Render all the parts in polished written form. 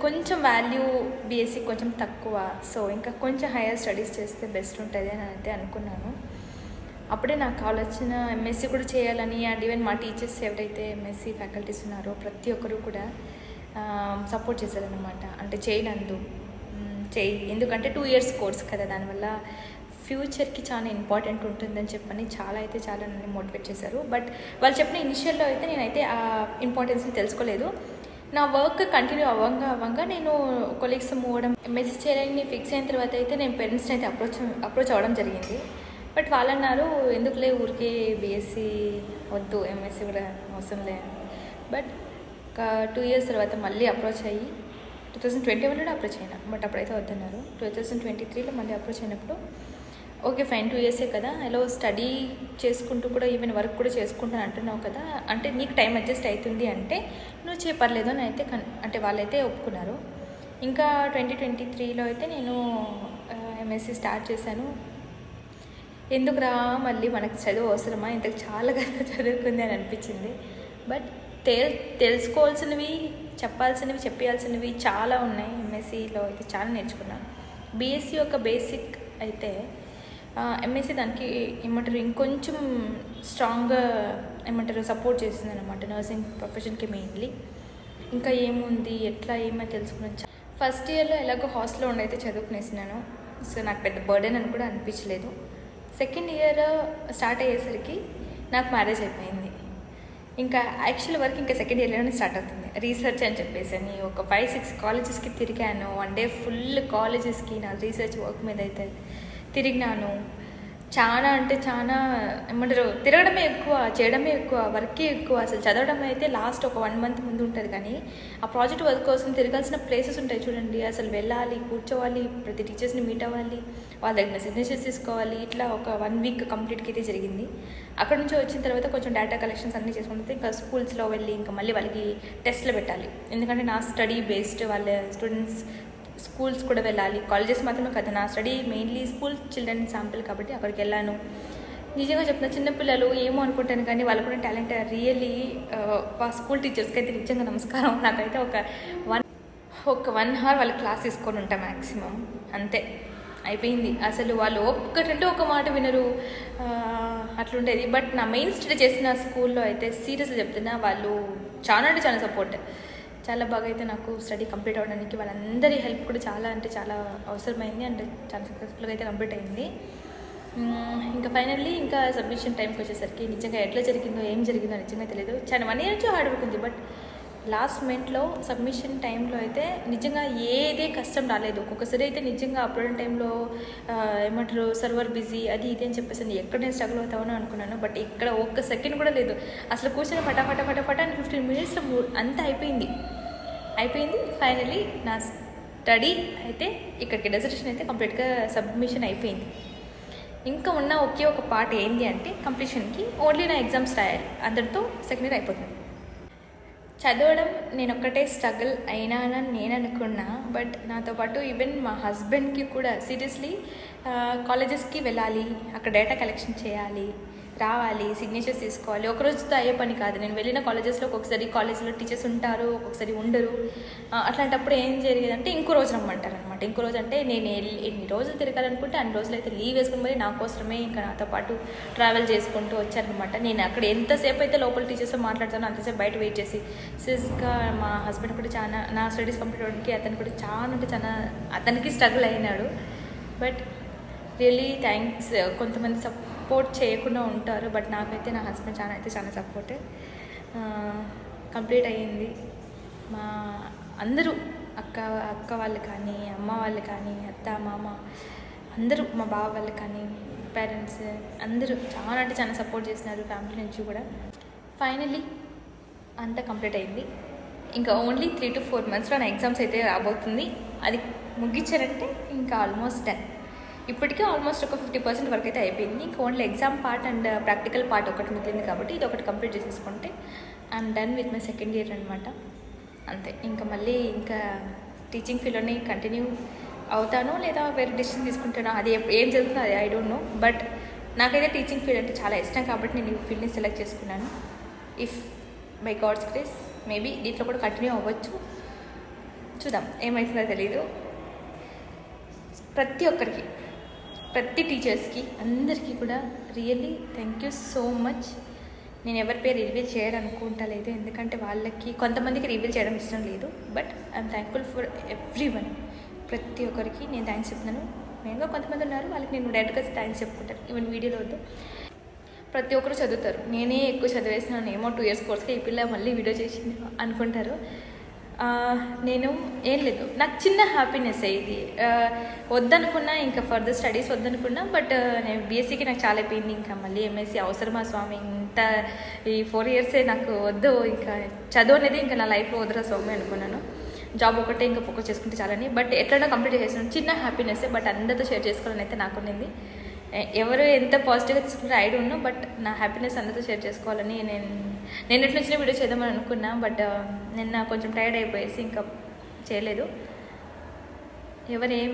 కొంచెం value BSc కొంచెం తక్కువ. సో ఇంకా కొంచెం హైయర్ స్టడీస్ చేస్తే బెస్ట్ ఉంటుంది అని అయితే అనుకున్నాను. అప్పుడే నాకు ఆలోచన ఎంఎస్సీ కూడా చేయాలని. అండ్ ఈవెన్ మా టీచర్స్ ఎవరైతే ఎంఎస్సీ ఫ్యాకల్టీస్ ఉన్నారో ప్రతి ఒక్కరు కూడా సపోర్ట్ చేశారనమాట. అంటే చేయనందు చేయి, ఎందుకంటే 2 years కోర్స్ కదా, దానివల్ల ఫ్యూచర్కి చాలా ఇంపార్టెంట్ ఉంటుందని చెప్పని చాలా నన్ను మోటివేట్ చేశారు. బట్ వాళ్ళు చెప్పిన ఇనిషియల్లో అయితే నేనైతే ఆ ఇంపార్టెన్స్ని తెలుసుకోలేదు. నా వర్క్ కంటిన్యూ అవ్వంగా నేను కొలీగ్స్ మూవ్ అవ్వడం, ఎంఎస్సీ చేయాలని ఫిక్స్ అయిన తర్వాత అయితే నేను పేరెంట్స్ని అయితే అప్రోచ్ అవ్వడం జరిగింది. బట్ వాళ్ళు అన్నారు, ఎందుకులే ఊరికే బీఎస్సీ వద్దు, ఎంఎస్సీ కూడా అవసరం లేదు. బట్ ఒక 2 years తర్వాత మళ్ళీ అప్రోచ్ అయ్యి 2021లో అప్రోచ్ అయినా, బట్ అప్పుడైతే వద్దన్నారు. 2023లో మళ్ళీ అప్రోచ్ అయినప్పుడు ఓకే ఫైన్, 2 years కదా, ఎలా స్టడీ చేసుకుంటూ కూడా ఈవెన్ వర్క్ కూడా చేసుకుంటాను అంటున్నావు కదా, అంటే నీకు టైం అడ్జస్ట్ అవుతుంది అంటే నువ్వు చేయపర్లేదు అని అయితే అంటే వాళ్ళైతే ఒప్పుకున్నారు. ఇంకా 2023లో అయితే నేను ఎంఎస్సీ స్టార్ట్ చేశాను. ఎందుకురా మళ్ళీ మనకు చదువు అవసరమా, ఇంతకు చాలా కదా చదువుకుంది అని అనిపించింది. బట్ తెలుసుకోవాల్సినవి, చెప్పాల్సినవి చాలా ఉన్నాయి. ఎంఎస్సీలో అయితే చాలా నేర్చుకున్నాను. బీఎస్సీ ఒక బేసిక్ అయితే ఎంఎస్సీ దానికి ఏమంటారు ఇంకొంచెం స్ట్రాంగ్గా సపోర్ట్ చేస్తుంది అనమాట, నర్సింగ్ ప్రొఫెషన్కి మెయిన్లీ. ఇంకా ఏముంది ఎట్లా ఏమని తెలుసుకున్నాను. ఫస్ట్ ఇయర్లో ఎలాగో హాస్టల్లో ఉండైతే చదువుకునేసినాను. సో నాకు పెద్ద బర్డెన్ అని కూడా అనిపించలేదు. సెకండ్ ఇయర్ స్టార్ట్ అయ్యేసరికి నాకు మ్యారేజ్ అయిపోయింది. ఇంకా యాక్చువల్ వర్క్ ఇంకా సెకండ్ ఇయర్లోనే స్టార్ట్ అవుతుంది. రీసెర్చ్ అని చెప్పేసి అని ఒక 5-6 కాలేజెస్కి తిరిగాను. 1 day ఫుల్ కాలేజెస్కి నా రీసెర్చ్ వర్క్ మీద అయితే తిరిగినాను. చాలా అంటే చాలా ఏమంటారు, తిరగడమే ఎక్కువ, చేయడమే ఎక్కువ, వర్కే ఎక్కువ. అసలు చదవడం అయితే లాస్ట్ ఒక 1 month ముందు ఉంటుంది, కానీ ఆ ప్రాజెక్ట్ వర్క్ కోసం తిరగాల్సిన ప్లేసెస్ ఉంటాయి చూడండి. అసలు వెళ్ళాలి, కూర్చోవాలి, ప్రతి టీచర్స్ని మీట్ అవ్వాలి, వాళ్ళ దగ్గర సిగ్నేచర్స్ తీసుకోవాలి. ఇట్లా ఒక 1 week కంప్లీట్గా అయితే జరిగింది. అక్కడ నుంచి వచ్చిన తర్వాత కొంచెం డేటా కలెక్షన్స్ అన్నీ చేసుకుంటే ఇంకా స్కూల్స్లో వెళ్ళి ఇంకా మళ్ళీ వాళ్ళకి టెస్ట్లు పెట్టాలి. ఎందుకంటే నా స్టడీ బేస్డ్ వాళ్ళ స్టూడెంట్స్ స్కూల్స్ కూడా వెళ్ళాలి, కాలేజెస్ మాత్రమే కదా. నా study mainly school children sample కాబట్టి అక్కడికి వెళ్ళాను. నిజంగా చెప్తున్నా, చిన్నపిల్లలు ఏమో అనుకుంటాను కానీ వాళ్ళు కూడా టాలెంట్. రియల్లీ స్కూల్ టీచర్స్కి అయితే నిజంగా నమస్కారం. నాకైతే ఒక 1 hour వాళ్ళ క్లాస్ తీసుకొని ఉంటాం మ్యాక్సిమం, అంతే అయిపోయింది. అసలు వాళ్ళు ఒక్కటంటే ఒక మాట వినరు, అట్లుండేది. బట్ నా మెయిన్ స్టడీ చేసిన స్కూల్లో అయితే సీరియస్గా చెప్తున్నా, వాళ్ళు చాలా అంటే చాలా సపోర్ట్. చాలా బాగా అయితే నాకు స్టడీ కంప్లీట్ అవ్వడానికి వాళ్ళందరి హెల్ప్ కూడా చాలా అంటే చాలా అవసరమైంది. అండ్ చాలా సక్సెస్ఫుల్గా అయితే కంప్లీట్ అయింది. ఇంకా ఫైనల్లీ ఇంకా సబ్మిషన్ టైంకి వచ్చేసరికి నిజంగా ఎట్లా జరిగిందో ఏం జరిగిందో నిజంగా తెలియదు. చాలా 1 year నుంచి హార్డ్ వర్క్ ఉంది. బట్ లాస్ట్ మినిట్లో సబ్మిషన్ టైంలో అయితే నిజంగా ఏదే కష్టం రాలేదు. ఒక్కొక్కసారి అయితే నిజంగా అప్లోడ్ టైంలో ఏమంటారు సర్వర్ బిజీ అది ఇది అని చెప్పేసి ఎక్కడ నేను స్ట్రగుల్ అవుతామో అనుకున్నాను. బట్ ఇక్కడ ఒక్క సెకండ్ కూడా లేదు. అసలు కూర్చొని ఫటాఫట అని 15 minutesలో అంతా అయిపోయింది. ఫైనల్లీ నా స్టడీ అయితే ఇక్కడికి డెజర్టేషన్ అయితే కంప్లీట్గా సబ్మిషన్ అయిపోయింది. ఇంకా ఉన్న ఒకే ఒక పార్ట్ ఏంటి అంటే కంప్లీషన్కి ఓన్లీ నా ఎగ్జామ్స్ రాయాలి, అందరితో సెకండ్ ఇయర్ అయిపోతుంది. చదవడం నేను ఒక్కటే స్ట్రగుల్ అయినానని నేను అనుకున్నా. బట్ నాతో పాటు ఈవెన్ మా హస్బెండ్కి కూడా సీరియస్లీ కాలేజెస్కి వెళ్ళాలి, అక్కడ డేటా కలెక్షన్ చేయాలి, రావాలి, సిగ్నేచర్స్ తీసుకోవాలి. ఒక రోజుతో అయ్యే పని కాదు. నేను వెళ్ళిన కాలేజెస్లో ఒక్కొక్కసారి కాలేజ్లో టీచర్స్ ఉంటారు, ఒక్కొక్కసారి ఉండరు. అట్లాంటప్పుడు ఏం జరిగేదంటే ఇంకో రోజు రమ్మంటారు అనమాట. ఇంకో రోజు అంటే నేను ఎన్ని రోజులు తిరగాలనుకుంటే అన్ని రోజులు అయితే లీవ్ వేసుకుని మరి నా కోసమే ఇంకా నాతో పాటు ట్రావెల్ చేసుకుంటూ వచ్చారనమాట. నేను అక్కడ ఎంతసేపు అయితే లోపల టీచర్స్తో మాట్లాడతానో అంతసేపు బయట వెయిట్ చేసి సిస్గా మా హస్బెండ్ కూడా చాలా నా స్టడీస్ కంప్లీట్ అవ్వడానికి అతను కూడా చాలా అంటే చాలా అతనికి స్ట్రగుల్ అయినాడు. But really thanks. కొంతమంది సపోర్ట్ చేయకుండా ఉంటారు, బట్ నాకైతే నా హస్బెండ్ చాలా సపోర్ట్. కంప్లీట్ అయ్యింది. మా అందరూ అక్క వాళ్ళు కానీ, అమ్మ వాళ్ళు కానీ, అత్త మామ అందరూ, మా బావ వాళ్ళు కానీ, పేరెంట్స్ అందరూ చాలా అంటే చాలా సపోర్ట్ చేసినారు ఫ్యామిలీ నుంచి కూడా. ఫైనల్లీ అంతా కంప్లీట్ అయింది. ఇంకా ఓన్లీ 3 to 4 monthsలో నా ఎగ్జామ్స్ అయితే రాబోతుంది. అది ముగించారంటే ఇంకా ఆల్మోస్ట్ డన్. ఇప్పటికే ఆల్మోస్ట్ ఒక 50% వరకు అయితే అయిపోయింది. ఇంకా only exam part and practical part ఒకటి మిగిలింది కాబట్టి ఇది ఒకటి కంప్లీట్ చేసేసుకుంటే I'm done with my second year అనమాట. అంతే. ఇంకా మళ్ళీ ఇంకా టీచింగ్ ఫీల్డ్లోనే కంటిన్యూ అవుతాను లేదా వేరే డిసిషన్ తీసుకుంటాను, అది ఏం జరుగుతుందో అది ఐ డోంట్ నో. బట్ నాకైతే టీచింగ్ ఫీల్డ్ అంటే చాలా ఇష్టం కాబట్టి నేను ఈ ఫీల్డ్ని సెలెక్ట్ చేసుకున్నాను. If by God's grace maybe దీంట్లో కూడా కంటిన్యూ అవ్వచ్చు, చూద్దాం ఏమవుతుందో తెలీదు. ప్రతి ఒక్కరికి, ప్రతి టీచర్స్కి అందరికీ కూడా really thank you so much. నేను ఎవరి పేరు రివీల్ చేయాలనుకుంటలేదు, ఎందుకంటే వాళ్ళకి కొంతమందికి రివీల్ చేయడం ఇష్టం లేదు. But I'm thankful for every one. ప్రతి ఒక్కరికి నేను థ్యాంక్స్ చెప్తున్నాను. మెయిన్గా కొంతమంది ఉన్నారు, వాళ్ళకి నేను డైరెక్ట్గా థ్యాంక్స్ చెప్పుకుంటాను, ఈవెన్ వీడియోలో వద్దు. ప్రతి ఒక్కరు చదువుతారు, నేనే ఎక్కువ చదివేసినాను, ఏమో 2 years కోర్స్గా ఈ పిల్ల మళ్ళీ వీడియో చేసింది అనుకుంటారు. నేను ఏం లేదు, నాకు చిన్న హ్యాపీనెస్ ఇది. వద్దనుకున్నా, ఇంకా ఫర్దర్ స్టడీస్ వద్దనుకున్నా, బట్ నేను బీఎస్సీకి నాకు చాలా అయిపోయింది. ఇంకా మళ్ళీ ఎంఎస్సీ అవసరమా స్వామి, ఇంత ఈ 4 years నాకు వద్దు, ఇంకా చదువు అనేది ఇంకా నా లైఫ్లో వద్దురా స్వామి అనుకున్నాను. జాబ్ ఒకటే ఇంకా ఫోకస్ చేసుకుంటే చాలని. బట్ ఎట్లైనా కంప్లీట్ చేసేసాను, చిన్న హ్యాపీనెస్. బట్ అందరితో షేర్ చేసుకోవాలని అయితే నాకు ఉన్నింది. ఎవరు ఎంత పాజిటివ్గా తీసుకుంటే ఐ డోంట్ నో, బట్ నా హ్యాపీనెస్ అందరితో షేర్ చేసుకోవాలని నేను ఎట్లా వచ్చిన వీడియో చేద్దామని అనుకున్నా. బట్ నిన్న కొంచెం టైర్డ్ అయిపోయేసి ఇంకా చేయలేదు. ఎవరేం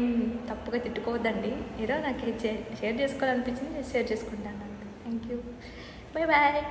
తప్పుగా తిట్టుకోవద్దండి, ఏదో నాకు షేర్ చేసుకోవాలనిపించింది, షేర్ చేసుకుంటాను. Thank you, bye bye.